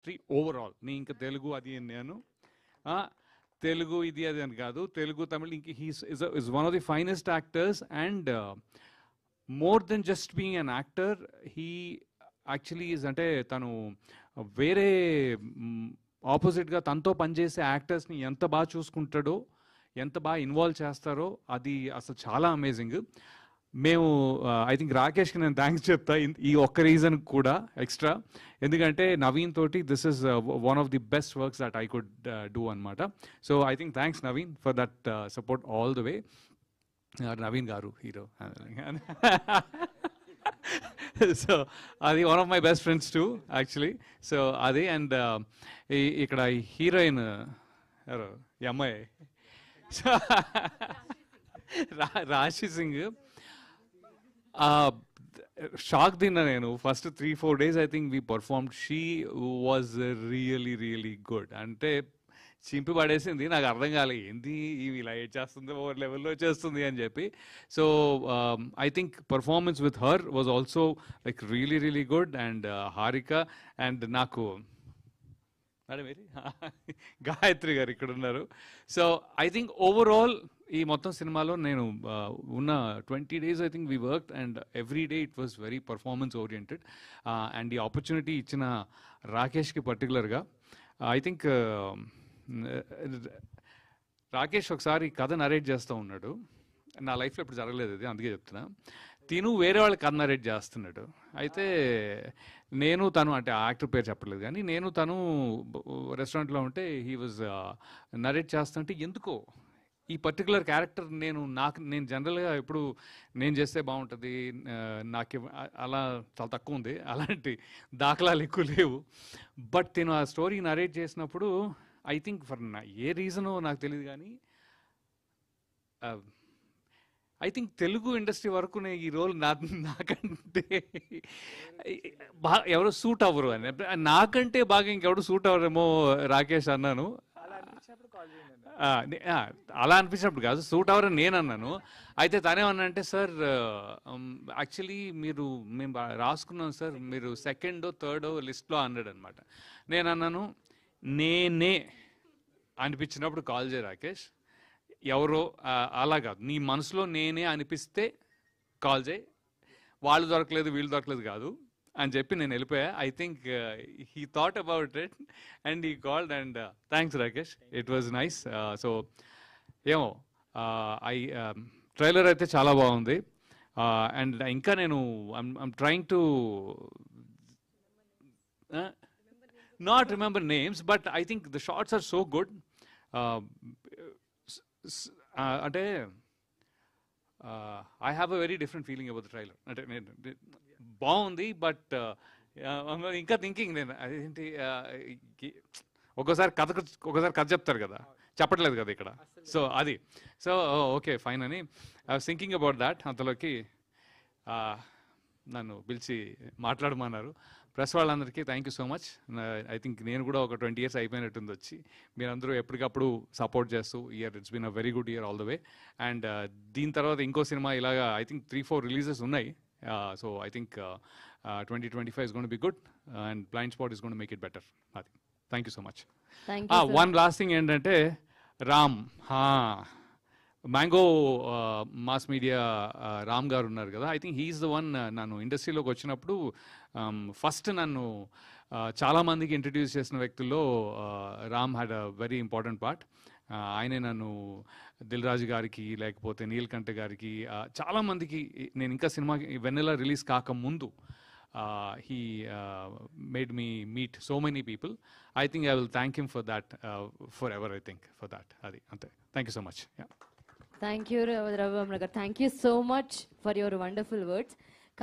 Industry overall, నీ ఇంకా తెలుగు అది నేను తెలుగు ఇది అది అని కాదు, తెలుగు తమిళ్ ఇంక his is one of the finest actors. And more than just being an actor, he actually is, అంటే తను వేరే ఆపోజిట్గా తనతో పనిచేసే యాక్టర్స్ని ఎంత బాగా చూసుకుంటాడో, ఎంత బాగా ఇన్వాల్వ్ చేస్తారో అది అసలు చాలా అమేజింగ్. మేము ఐ థింక్ రాకేష్కి నేను థ్యాంక్స్ చెప్తా ఈ ఒక్క రీజన్ కూడా ఎక్స్ట్రా, ఎందుకంటే నవీన్ తోటి this is one of the best works that I could do అనమాట. So I think thanks Naveen for that support all the way. Naveen గారు హీరో. సో అది one of my best friends too actually. So అది and ఇక్కడ heroine ఎవరు, ఈ అమ్మాయి Rashi Singh. Shock తిన్నా నేను first 3-4 days. I think we performed. She was really really good. అంటే చింపి పడేసింది, నాకు అర్థం కాలే ఏంది ఇలా ఏడ్ చేస్తుంది, ఓవర్ లెవెల్లో చేస్తుంది అని చెప్పి. So I think performance with her was also like really really good. And Harika and నాకు మేడం ఏరి గాయత్రి గారు ఇక్కడ ఉన్నారు. సో ఐ థింక్ ఓవరాల్ ఈ మొత్తం సినిమాలో నేను ఉన్న 20 days I think we worked and every day it was very performance oriented. And ఈ ఆపర్చునిటీ ఇచ్చిన రాకేష్కి పర్టికులర్గా ఐ థింక్ రాకేష్ ఒకసారి కథ నరేట్ చేస్తూ ఉన్నాడు. నా లైఫ్లో ఇప్పుడు జరగలేదు అది, అందుకే చెప్తున్నా. తిను వేరే వాళ్ళకి కథ నరేట్ చేస్తున్నాడు. అయితే నేను తను, అంటే ఆ యాక్టర్ పేరు చెప్పలేదు కానీ, నేను తను రెస్టారెంట్లో ఉంటే హీ వాజ్ నరేట్ చేస్తుంటే ఎందుకో ఈ పర్టికులర్ క్యారెక్టర్ నేను జనరల్గా ఎప్పుడు నేను చేస్తే బాగుంటుంది, నాకు అలా చాలా తక్కువ ఉంది, అలాంటి దాఖలాలు ఎక్కువ లేవు. బట్ నేను ఆ స్టోరీ నరేట్ చేసినప్పుడు ఐ థింక్ ఫర్ ఏ రీజనో నాకు తెలియదు కానీ ఐ థింక్ తెలుగు ఇండస్ట్రీ వరకు ఈ రోల్ నాకంటే ఎవరు సూట్ అవ్వరు అని, నాకంటే బాగా ఇంకెవరు సూట్ అవ్వరేమో రాకేష్ అన్నాను. అలా అనిపించినప్పుడు కాదు, సూట్ అవ్వరని నేను అన్నాను. అయితే తనేమన్నా సార్ యాక్చువల్లీ మేము రాసుకున్నాం సార్, మీరు 2nd or 3rd లిస్ట్లో అన్నాడు అనమాట. నేను అన్నాను నేనే అనిపించినప్పుడు కాల్ చేయ రాకేష్, ఎవరో అలా కాదు, నీ మనసులో నేనే అనిపిస్తే కాల్ చేయి, వాళ్ళు దొరకలేదు వీళ్ళు దొరకలేదు కాదు అని చెప్పి నేను వెళ్ళిపోయా. I think he thought about it and he called and thanks Rakesh, it was nice. So ఏమో ట్రైలర్ అయితే చాలా బాగుంది. అండ్ ఇంకా నేను I'm trying to not remember names, but I think the shots are so good. Ante I have a very different feeling about the trailer. Ante బాగుంది, but ఇంకా thinking నేను అదేంటి ఒకసారి కథ చెప్తారు కదా, చెప్పట్లేదు కదా ఇక్కడ. సో అది ఓకే ఫైన్ అని I was thinking about that. అంతలోకి నన్ను పిలిచి మాట్లాడమన్నారు. ప్రెస్ వాళ్ళందరికీ thank you so much. I think నేను కూడా ఒక 20 years అయిపోయినట్టుంది వచ్చి, మీరందరూ ఎప్పటికప్పుడు సపోర్ట్ చేస్తూ year it's been a very good year all the way. And దీని తర్వాత ఇంకో సినిమా ఇలాగా ఐ థింక్ 3-4 రిలీజెస్ ఉన్నాయి. So I think 2025 is going to be good and Blind Spot is going to make it better. Thank you so much. Thank you, sir. One last thing ఏంటంటే Ram mango mass media Ram గారు ఉన్నారు కదా, I think he's the one. నన్ను ఇండస్ట్రీలోకి వచ్చినప్పుడు first నన్ను చాలామందికి introduce చేసిన వ్యక్తుల్లో Ram had a very important part. ఆయనే నన్ను దిల్ రాజు గారికి లేకపోతే నీలకంఠ గారికి చాలామందికి, నేను ఇంకా సినిమా వెన్నెలా రిలీజ్ కాకముందు he made me meet so many people. I think I will thank him for that forever, I think, for that. Adi ante. Thank you so much. Yeah. Thank you, Ravi Amra. Thank you so much for your wonderful words.